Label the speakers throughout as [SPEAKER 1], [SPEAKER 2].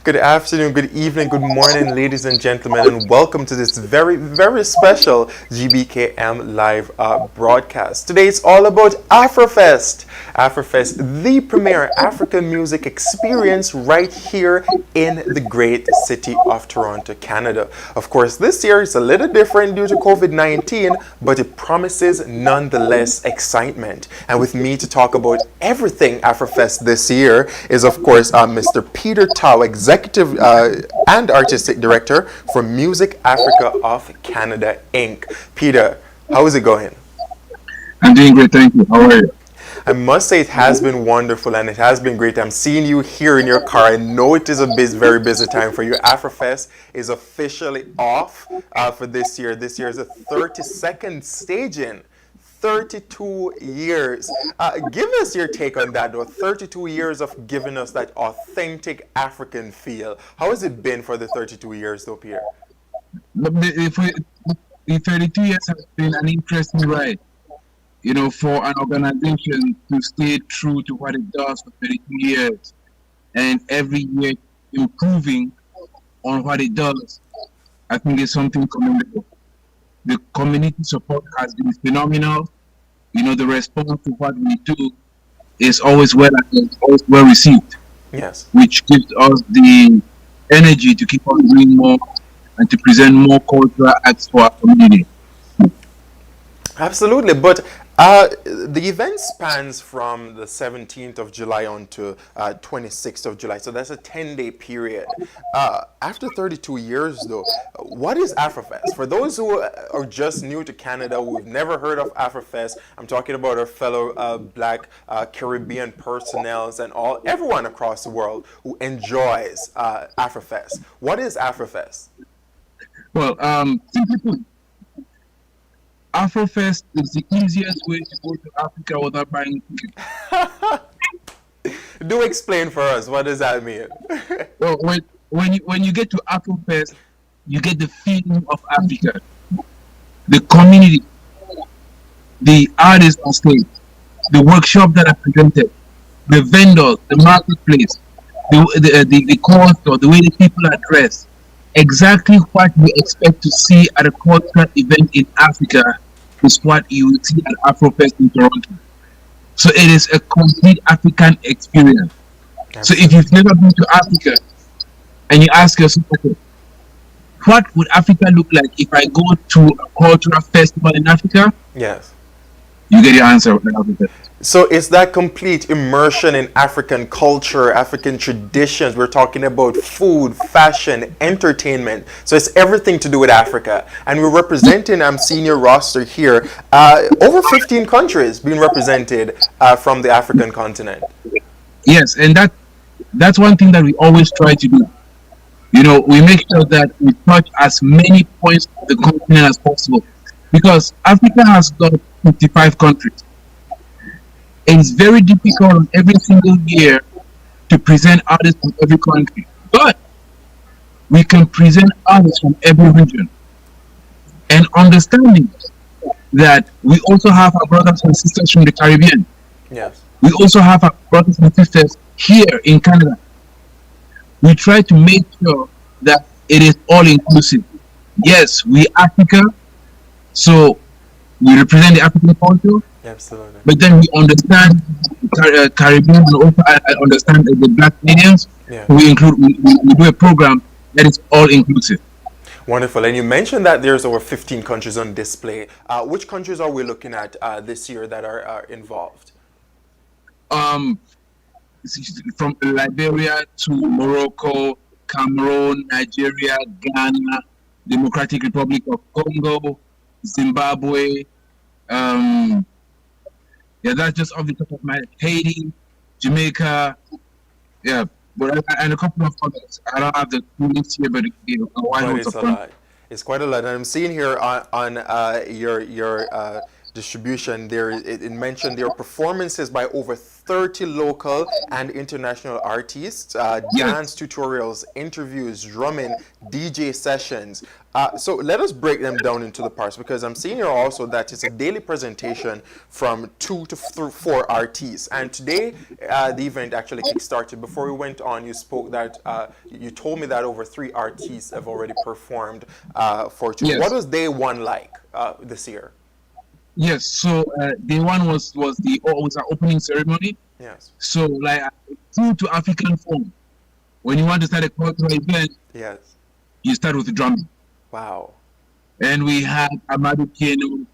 [SPEAKER 1] Good afternoon, good evening, good morning, ladies and gentlemen, and welcome to this very, very special GBKM live broadcast. Today it's all about Afrofest. Afrofest, the premier African music experience right here in the great city of Toronto, Canada. Of course, this year is a little different due to COVID-19, but it promises nonetheless excitement. And with me to talk about everything Afrofest this year is, of course, Mr. Peter Tao, Executive and Artistic Director for Music Africa of Canada, Inc. Peter, how is it going?
[SPEAKER 2] I'm doing great, thank you. How are you?
[SPEAKER 1] I must say it has been wonderful and it has been great. I'm seeing you here in your car. I know it is a very busy time for you. Afrofest is officially off for this year. This year is the 32nd staging. 32 years. Give us your take on that, though. 32 years of giving us that authentic African feel. How has it been for the 32 years, though, Peter?
[SPEAKER 2] The 32 years has been an interesting ride, for an organization to stay true to what it does for 32 years and every year improving on what it does. I think it's something commendable. The community support has been phenomenal. The response to what we do is always well received.
[SPEAKER 1] Yes.
[SPEAKER 2] Which gives us the energy to keep on doing more and to present more cultural acts for our community.
[SPEAKER 1] Absolutely, but the event spans from the 17th of July on to 26th of July, so that's a 10-day period. After 32 years, though, what is Afrofest? For those who are just new to Canada, who've never heard of Afrofest, I'm talking about our fellow Black Caribbean personnel and everyone across the world who enjoys Afrofest. What is Afrofest?
[SPEAKER 2] Well, simply put, Afrofest is the easiest way to go to Africa without buying tickets.
[SPEAKER 1] Do explain for us. What does that mean?
[SPEAKER 2] Well, when you get to Afrofest, you get the feeling of Africa, the community, the artists on stage, the workshop that are presented, the vendors, the marketplace, the culture, the way the people are dressed. Exactly what we expect to see at a cultural event in Africa is what you will see at Afrofest in Toronto. So it is a complete African experience. Absolutely. So if you've never been to Africa and you ask yourself, okay, what would Africa look like if I go to a cultural festival in Africa?
[SPEAKER 1] Yes.
[SPEAKER 2] You get your answer with Africa.
[SPEAKER 1] So it's that complete immersion in African culture, African traditions. We're talking about food, fashion, entertainment. So it's everything to do with Africa. And we're representing, I'm seeing your roster here, over 15 countries being represented from the African continent.
[SPEAKER 2] Yes, and that's one thing that we always try to do. We make sure that we touch as many points of the continent as possible. Because Africa has got 55 countries. It's very difficult every single year to present artists from every country. But we can present artists from every region. And understanding that we also have our brothers and sisters from the Caribbean.
[SPEAKER 1] Yes.
[SPEAKER 2] We also have our brothers and sisters here in Canada. We try to make sure that it is all inclusive. Yes, we Africa, so we represent the African culture.
[SPEAKER 1] Absolutely.
[SPEAKER 2] But then we understand Caribbean and also understand the Black Canadians.
[SPEAKER 1] Yeah.
[SPEAKER 2] We do a program that is all inclusive.
[SPEAKER 1] Wonderful. And you mentioned that there's over 15 countries on display. Which countries are we looking at this year that are involved?
[SPEAKER 2] From Liberia to Morocco, Cameroon, Nigeria, Ghana, Democratic Republic of Congo, Zimbabwe. That's just off the top of my head. Haiti, Jamaica, and a couple of others. I don't have the list here, but
[SPEAKER 1] it's a lot. It's quite a lot. And I'm seeing here on your distribution there. It mentioned there are performances by over 30 local and international artists,
[SPEAKER 2] Yes.
[SPEAKER 1] dance tutorials, interviews, drumming, DJ sessions. So let us break them down into the parts, because I'm seeing here also that it's a daily presentation from 2 to 4 artists. And today, the event actually kickstarted. Before we went on, you spoke that you told me that over 3 artists have already performed for today. What
[SPEAKER 2] Yes.
[SPEAKER 1] was day one like this year?
[SPEAKER 2] Yes. So day one was our opening ceremony.
[SPEAKER 1] Yes.
[SPEAKER 2] So like true to African form, when you want to start a cultural event,
[SPEAKER 1] Yes.
[SPEAKER 2] you start with the drumming.
[SPEAKER 1] Wow.
[SPEAKER 2] And we had Amadou Keno,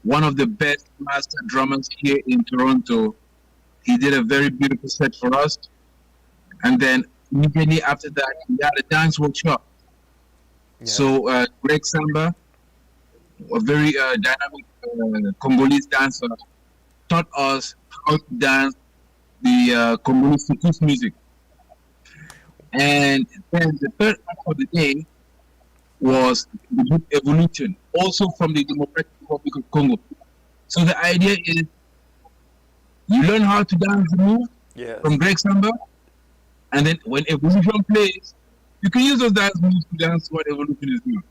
[SPEAKER 2] one of the best master drummers here in Toronto. He did a very beautiful set for us. And then immediately after that, we had a dance workshop.
[SPEAKER 1] Yes.
[SPEAKER 2] So Greg Samba, a very dynamic Congolese dancer, taught us how to dance the Congolese Soukous music. And then the third part of the day was the group Evolution, also from the Democratic Republic of Congo. So the idea is you learn how to dance the move
[SPEAKER 1] Yes.
[SPEAKER 2] from Greg Samba, and then when Evolution plays, you can use those dance moves to dance what Evolution is doing.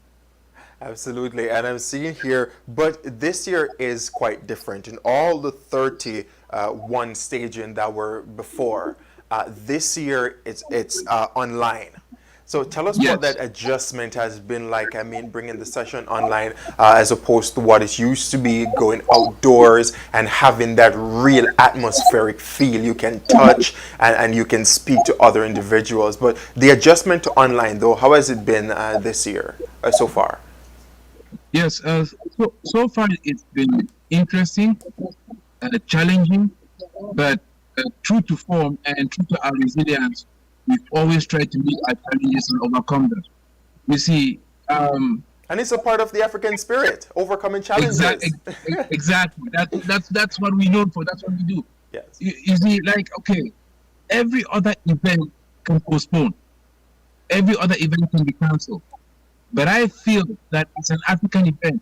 [SPEAKER 1] Absolutely, and I'm seeing here, but this year is quite different. In all the 31 staging that were before, this year it's online. So tell us what
[SPEAKER 2] Yes.
[SPEAKER 1] that adjustment has been like. I mean, bringing the session online as opposed to what it used to be, going outdoors and having that real atmospheric feel. You can touch and you can speak to other individuals. But the adjustment to online, though, how has it been this year so far?
[SPEAKER 2] Yes, so far it's been interesting, challenging, but true to form and true to our resilience, we've always tried to meet our challenges and overcome them. You see,
[SPEAKER 1] And it's a part of the African spirit, overcoming
[SPEAKER 2] exactly,
[SPEAKER 1] challenges.
[SPEAKER 2] exactly. That's what we know for. That's what we do.
[SPEAKER 1] Yes.
[SPEAKER 2] You see, like okay, every other event can postpone. Every other event can be cancelled. But I feel that as an African event,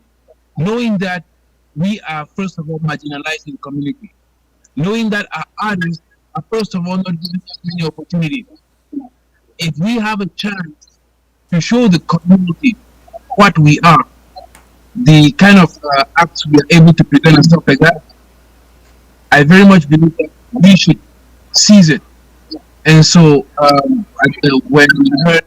[SPEAKER 2] knowing that we are first of all marginalized in the community, knowing that our artists are first of all not given as many opportunities. If we have a chance to show the community what we are, the kind of acts we are able to present and stuff like that, I very much believe that we should seize it. And so, when we heard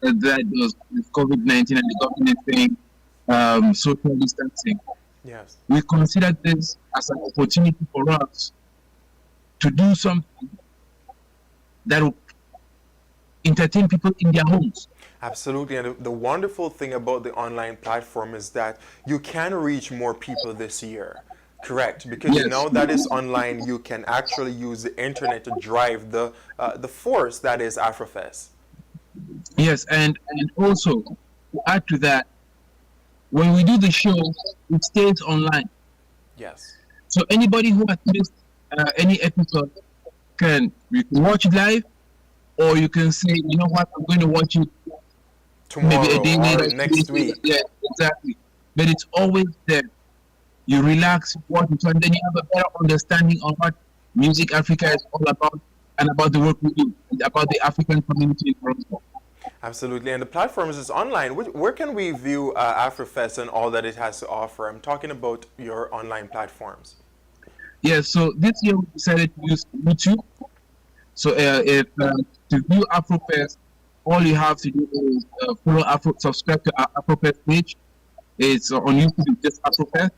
[SPEAKER 2] that there was COVID-19 and the government saying social distancing,
[SPEAKER 1] Yes.
[SPEAKER 2] we considered this as an opportunity for us to do something that will entertain people in their homes.
[SPEAKER 1] Absolutely. And the wonderful thing about the online platform is that you can reach more people this year. Correct, because
[SPEAKER 2] Yes.
[SPEAKER 1] now that is online, you can actually use the internet to drive the force that is Afrofest.
[SPEAKER 2] Yes, and also to add to that, when we do the show, it stays online.
[SPEAKER 1] Yes.
[SPEAKER 2] So anybody who has missed any episode you can watch it live, or you can say, you know what, I'm going to watch it maybe a
[SPEAKER 1] Tomorrow
[SPEAKER 2] day
[SPEAKER 1] or
[SPEAKER 2] later.
[SPEAKER 1] next week.
[SPEAKER 2] Yeah, exactly. But it's always there. You relax, watch it, and then you have a better understanding on what Music Africa is all about and about the work we do, and about the African community in Toronto.
[SPEAKER 1] Absolutely. And the platforms is online. Where can we view Afrofest and all that it has to offer? I'm talking about your online platforms.
[SPEAKER 2] Yeah, so this year we decided to use YouTube. So if to view Afrofest, all you have to do is subscribe to our Afrofest page. It's on YouTube, it's just Afrofest.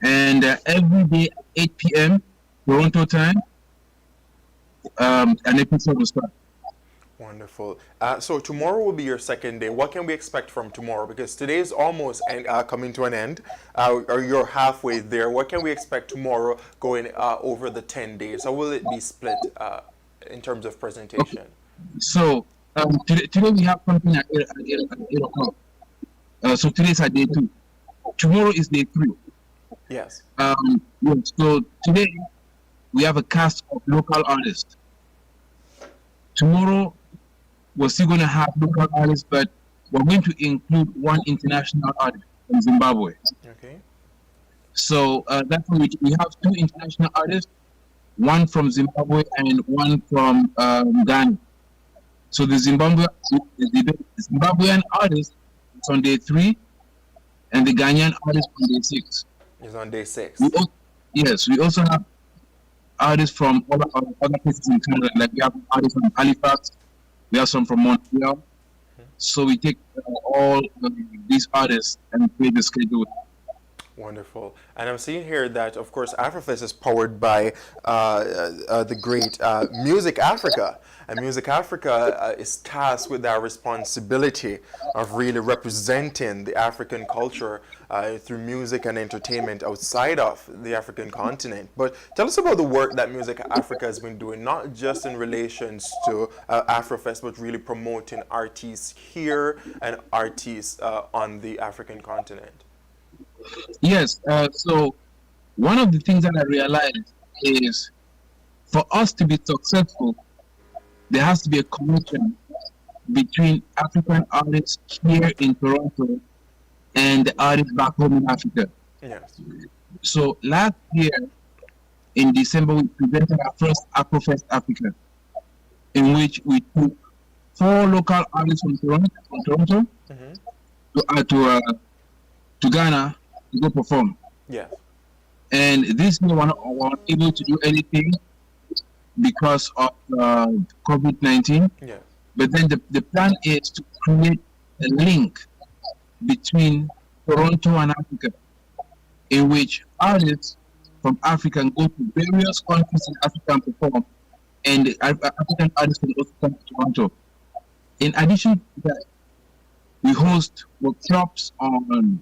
[SPEAKER 2] And every day at 8 p.m. Toronto time, an episode will start.
[SPEAKER 1] Wonderful. So tomorrow will be your second day. What can we expect from tomorrow? Because today is almost coming to an end, or you're halfway there. What can we expect tomorrow going over the 10 days? How will it be split in terms of presentation?
[SPEAKER 2] So today we have something at 8 o'clock. So today's at day 2. Tomorrow is day 3.
[SPEAKER 1] Yes.
[SPEAKER 2] So today we have a cast of local artists. Tomorrow we're still going to have local artists, but we're going to include one international artist from Zimbabwe.
[SPEAKER 1] Okay.
[SPEAKER 2] So that's what we have 2 international artists one from Zimbabwe and one from Ghana. So the Zimbabwean artist is on day 3, and the Ghanaian artist on day 6.
[SPEAKER 1] It's on day 6.
[SPEAKER 2] Yes, we also have artists from other places in Canada. Like we have artists from Halifax, we have some from Montreal. So we take all these artists and create the schedule.
[SPEAKER 1] Wonderful. And I'm seeing here that, of course, Afrofest is powered by the great Music Africa. And Music Africa is tasked with that responsibility of really representing the African culture through music and entertainment outside of the African continent. But tell us about the work that Music Africa has been doing, not just in relations to Afrofest, but really promoting artists here and artists on the African continent.
[SPEAKER 2] Yes. So one of the things that I realized is for us to be successful, there has to be a connection between African artists here in Toronto and the artists back home in Africa.
[SPEAKER 1] Yes.
[SPEAKER 2] So last year in December, we presented our first Afrofest Africa, in which we took 4 local artists from Toronto to Ghana to go perform.
[SPEAKER 1] Yes.
[SPEAKER 2] And this year we're not able to do anything because of COVID-19.
[SPEAKER 1] Yes.
[SPEAKER 2] But then the plan is to create a link between Toronto and Africa, in which artists from Africa can go to various countries in Africa and perform, and the African artists can also come to Toronto. In addition to that, we host workshops on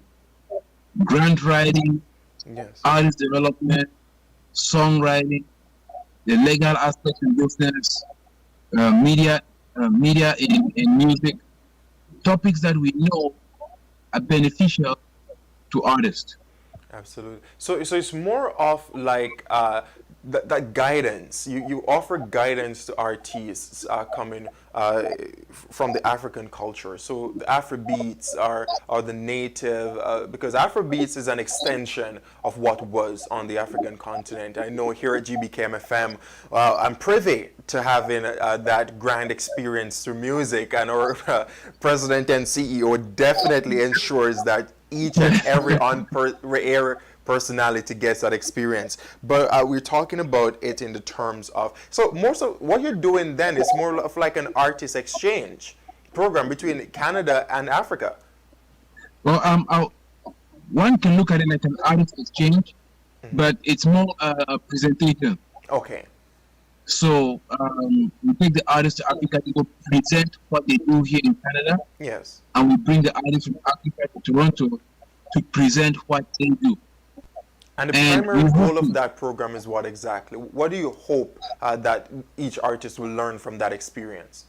[SPEAKER 2] grant writing,
[SPEAKER 1] Yes.
[SPEAKER 2] artist development, songwriting, the legal aspects in business, media in music, topics that we know are beneficial to artists.
[SPEAKER 1] Absolutely. So it's more of like that guidance. You offer guidance to artists coming from the African culture. So the Afrobeats are the native, because Afrobeats is an extension of what was on the African continent. I know here at Gbkm FM, I'm privy to having that grand experience through music, and our president and CEO definitely ensures that each and every air personality gets that experience. But we're talking about it in the terms of, so more so what you're doing then is more of like an artist exchange program between Canada and Africa.
[SPEAKER 2] Well, one can look at it like an artist exchange, but it's more a presentation.
[SPEAKER 1] Okay.
[SPEAKER 2] So we take the artists to Africa to go present what they do here in Canada,
[SPEAKER 1] Yes.
[SPEAKER 2] and we bring the artists from Africa to Toronto to present what they do.
[SPEAKER 1] And the
[SPEAKER 2] And
[SPEAKER 1] primary
[SPEAKER 2] we hope
[SPEAKER 1] goal of
[SPEAKER 2] to-
[SPEAKER 1] that program is what exactly? What do you hope that each artist will learn from that experience?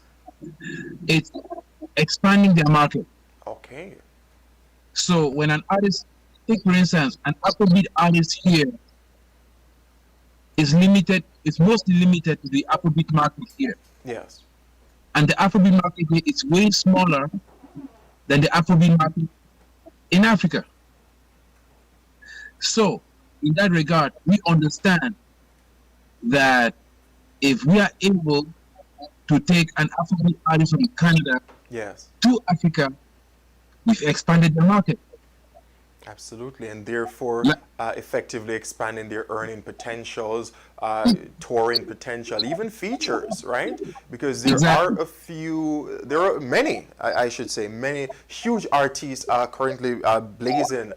[SPEAKER 2] It's expanding their market.
[SPEAKER 1] Okay.
[SPEAKER 2] So when an artist, take for instance, an Afrobeat artist here is mostly limited to the Afrobeat market here.
[SPEAKER 1] Yes.
[SPEAKER 2] And the Afrobeat market here is way smaller than the Afrobeat market in Africa. So in that regard, we understand that if we are able to take an Afrobeat artist from Canada
[SPEAKER 1] Yes.
[SPEAKER 2] to Africa, we've expanded the market.
[SPEAKER 1] Absolutely, and therefore effectively expanding their earning potentials, touring potential, even features, right? Because there are many, I should say, many huge artists currently trailblazing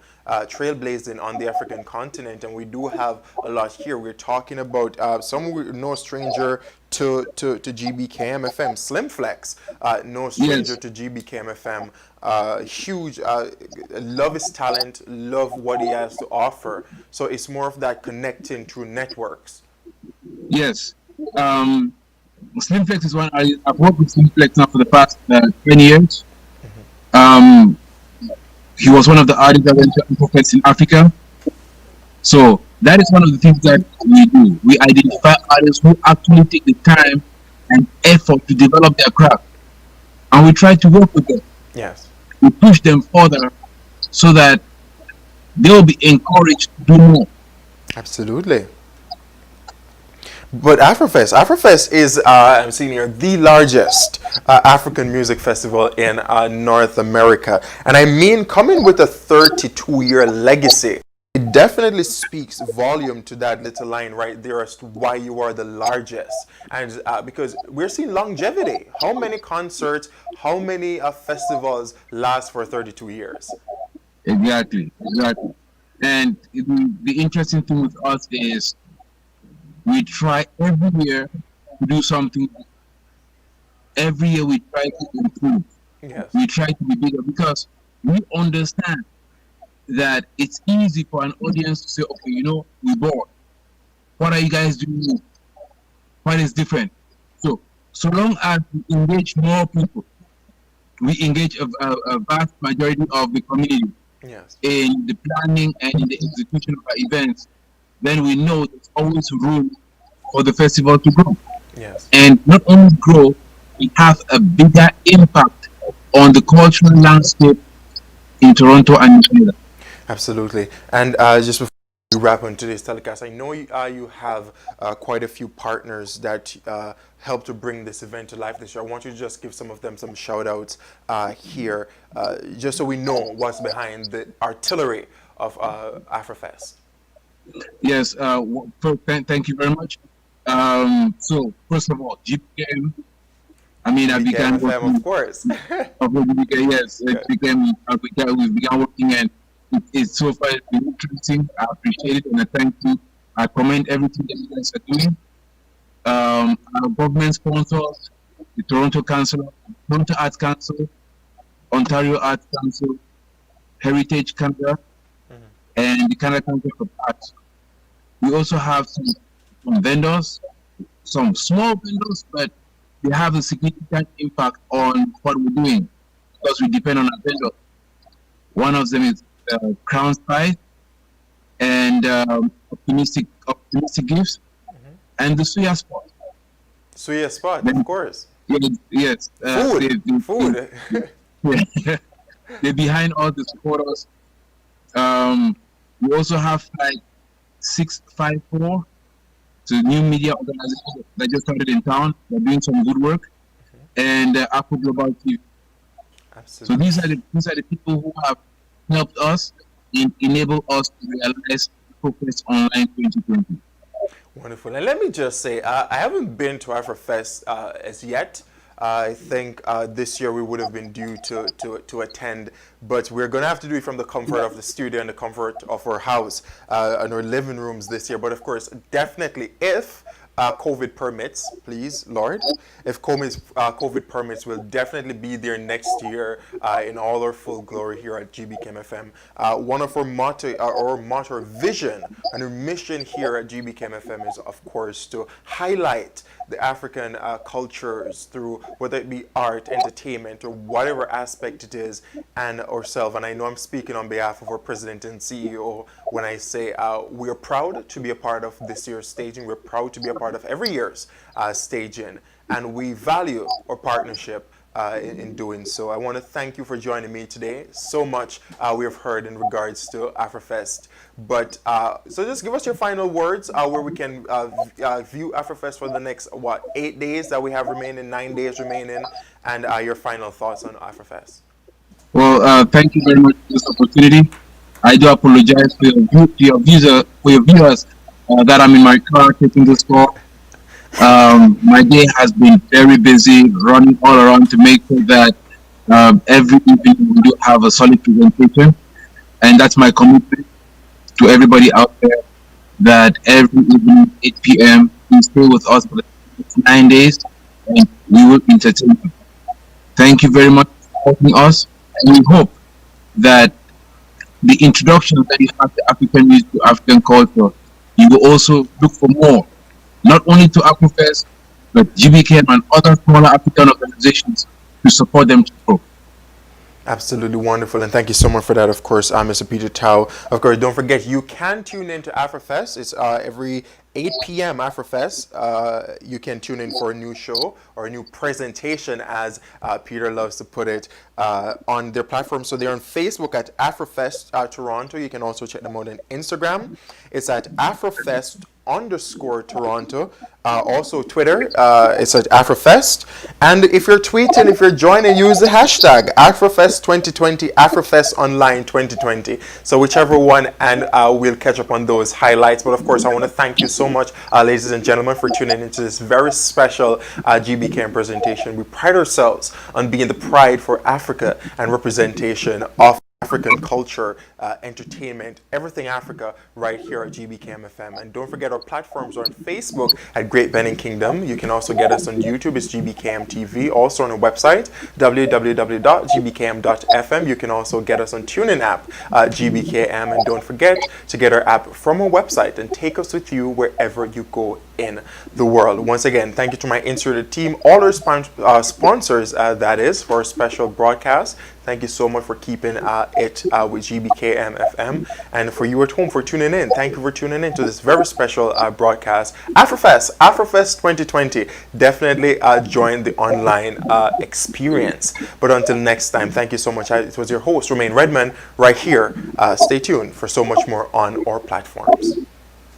[SPEAKER 1] on the African continent, and we do have a lot here. We're talking about someone no stranger to Gbkm FM, Slim Flex, no stranger to Gbkm FM. Huge, love his talent, love what he has to offer. So it's more of that connecting through networks.
[SPEAKER 2] Yes. Slim Flex is one. I've worked with Slim Flex now for the past 10 years. He was one of the artists that went to Afrofest in Africa. So that is one of the things that we do. We identify artists who actually take the time and effort to develop their craft, and we try to work with them.
[SPEAKER 1] Yes.
[SPEAKER 2] We push them further so that they will be encouraged to do more.
[SPEAKER 1] Absolutely. But Afrofest is, I'm seeing here, the largest African music festival in North America. And I mean, coming with a 32-year legacy, it definitely speaks volume to that little line right there as to why you are the largest. And because we're seeing longevity. How many concerts, how many festivals last for 32 years?
[SPEAKER 2] Exactly, exactly. And the interesting thing with us is we try every year to do something. Every year we try to improve.
[SPEAKER 1] Yes.
[SPEAKER 2] We try to be bigger because we understand that it's easy for an audience to say, okay, we bored. What are you guys doing? What is different? So long as we engage more people, we engage a vast majority of the community
[SPEAKER 1] Yes.
[SPEAKER 2] in the planning and in the execution of our events, then we know there's always room for the festival to grow.
[SPEAKER 1] Yes.
[SPEAKER 2] And not only grow, we have a bigger impact on the cultural landscape in Toronto and Canada.
[SPEAKER 1] Absolutely. And just before we wrap on today's telecast, I know you have quite a few partners that help to bring this event to life this year. I want you to just give some of them some shout outs here, just so we know what's behind the artillery of Afrofest.
[SPEAKER 2] Yes, thank you very much. So, first of all, GPM, I
[SPEAKER 1] GBKM
[SPEAKER 2] began
[SPEAKER 1] FM, of
[SPEAKER 2] working.
[SPEAKER 1] course.
[SPEAKER 2] Yes,
[SPEAKER 1] Good.
[SPEAKER 2] we began working, and it's so far been interesting. I appreciate it and I thank you. I commend everything that you guys are doing. Our government sponsors, the Toronto Council, Toronto Arts Council, Ontario Arts Council, Heritage Canada, and the Canada Council for Arts. We also have some vendors, some small vendors, but they have a significant impact on what we're doing because we depend on our vendors. One of them is Crown Spice and optimistic Gifts and the Suya Spot.
[SPEAKER 1] Suya Spot, of
[SPEAKER 2] Then,
[SPEAKER 1] course.
[SPEAKER 2] yes,
[SPEAKER 1] Food. Food.
[SPEAKER 2] they're behind all the supporters. We also have like 654, the new media organization that just started in town. They're doing some good work, and Apple Global TV. So
[SPEAKER 1] Absolutely.
[SPEAKER 2] these are the people who have helped us and enable us to realize Focus Online 2020.
[SPEAKER 1] Wonderful. And let me just say, I haven't been to Afrofest as yet. I think this year we would have been due to attend, but we're going to have to do it from the comfort of the studio and the comfort of our house and our living rooms this year. But of course, definitely if COVID permits, please, Lord. If COVID permits, we'll definitely be there next year in all our full glory here at Gbkm FM. One of our motto, vision, and our mission here at Gbkm FM is, of course, to highlight the African cultures through whether it be art, entertainment, or whatever aspect it is, and ourselves. And I know I'm speaking on behalf of our president and CEO when I say we are proud to be a part of this year's staging. We're proud to be a part of every year's staging, and we value our partnership in doing so. I want to thank you for joining me today. So much we have heard in regards to Afrofest. But so just give us your final words where we can view Afrofest for the next 8 days that we have remaining, 9 days remaining, and your final thoughts on Afrofest.
[SPEAKER 2] Well, thank you very much for this opportunity. I do apologize for your viewers that I'm in my car taking this call. My day has been very busy, running all around to make sure that every evening we do have a solid presentation, and that's my commitment to everybody out there. That every evening, 8 p.m., you stay with us for the next 9 days, and we will entertain you. Thank you very much for helping us, and we hope that the introduction that you have to African music to African culture, you will also look for more, not only to Afrofest, but GBKM and other smaller African organizations to support them to grow.
[SPEAKER 1] Absolutely wonderful, and thank you so much for that, of course, Mr. Peter Tao. Of course, don't forget, you can tune in to Afrofest. It's every 8 p.m. Afrofest. You can tune in for a new show or a new presentation, as Peter loves to put it, on their platform. So they're on Facebook at Afrofest Toronto. You can also check them out on Instagram. It's at Afrofest GBKM_Toronto. Also Twitter, it's at Afrofest. And if you're tweeting, if you're joining, use the hashtag Afrofest 2020, Afrofest Online 2020. So whichever one, and we'll catch up on those highlights. But of course, I want to thank you so much, ladies and gentlemen, for tuning into this very special GBKM presentation. We pride ourselves on being the pride for Africa and representation of African culture, entertainment, everything Africa right here at GBKM FM. And don't forget our platforms are on Facebook at Great Benin Kingdom. You can also get us on YouTube, it's Gbkm Tv. Also on our website, www.gbkm.fm. You can also get us on TuneIn app, GBKM. And don't forget to get our app from our website and take us with you wherever you go in the world. Once again, thank you to my inserted team, all our sponsors, that is, for our special broadcast. Thank you so much for keeping it with GBKM FM. And for you at home for tuning in, thank you for tuning in to this very special broadcast. Afrofest 2020. Definitely join the online experience. But until next time, thank you so much. It was your host, Romain Redman, right here. Stay tuned for so much more on our platforms.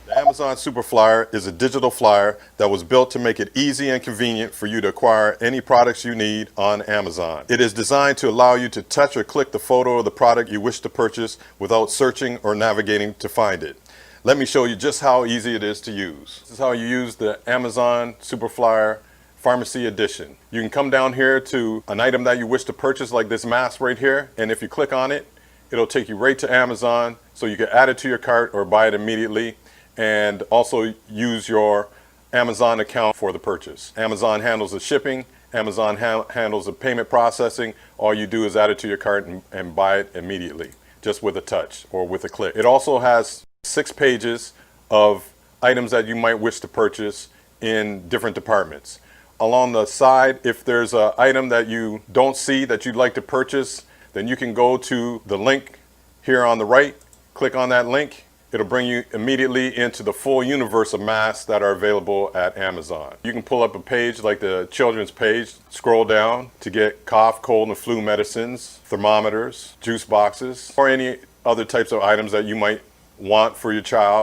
[SPEAKER 3] The Amazon Superflyer is a digital flyer that was built to make it easy and convenient for you to acquire any products you need on Amazon. It is designed to allow you to touch or click the photo of the product you wish to purchase without searching or navigating to find it. Let me show you just how easy it is to use. This is how you use the Amazon Superflyer Pharmacy Edition. You can come down here to an item that you wish to purchase, like this mask right here, and if you click on it, it'll take you right to Amazon, so you can add it to your cart or buy it immediately, and also use your Amazon account for the purchase. Amazon handles the shipping, Amazon handles the payment processing. All you do is add it to your cart and buy it immediately, just with a touch or with a click. It also has 6 pages of items that you might wish to purchase in different departments. Along the side, if there's an item that you don't see that you'd like to purchase, then you can go to the link here on the right, click on that link. It'll bring you immediately into the full universe of masks that are available at Amazon. You can pull up a page like the children's page, scroll down to get cough, cold, and flu medicines, thermometers, juice boxes, or any other types of items that you might want for your child.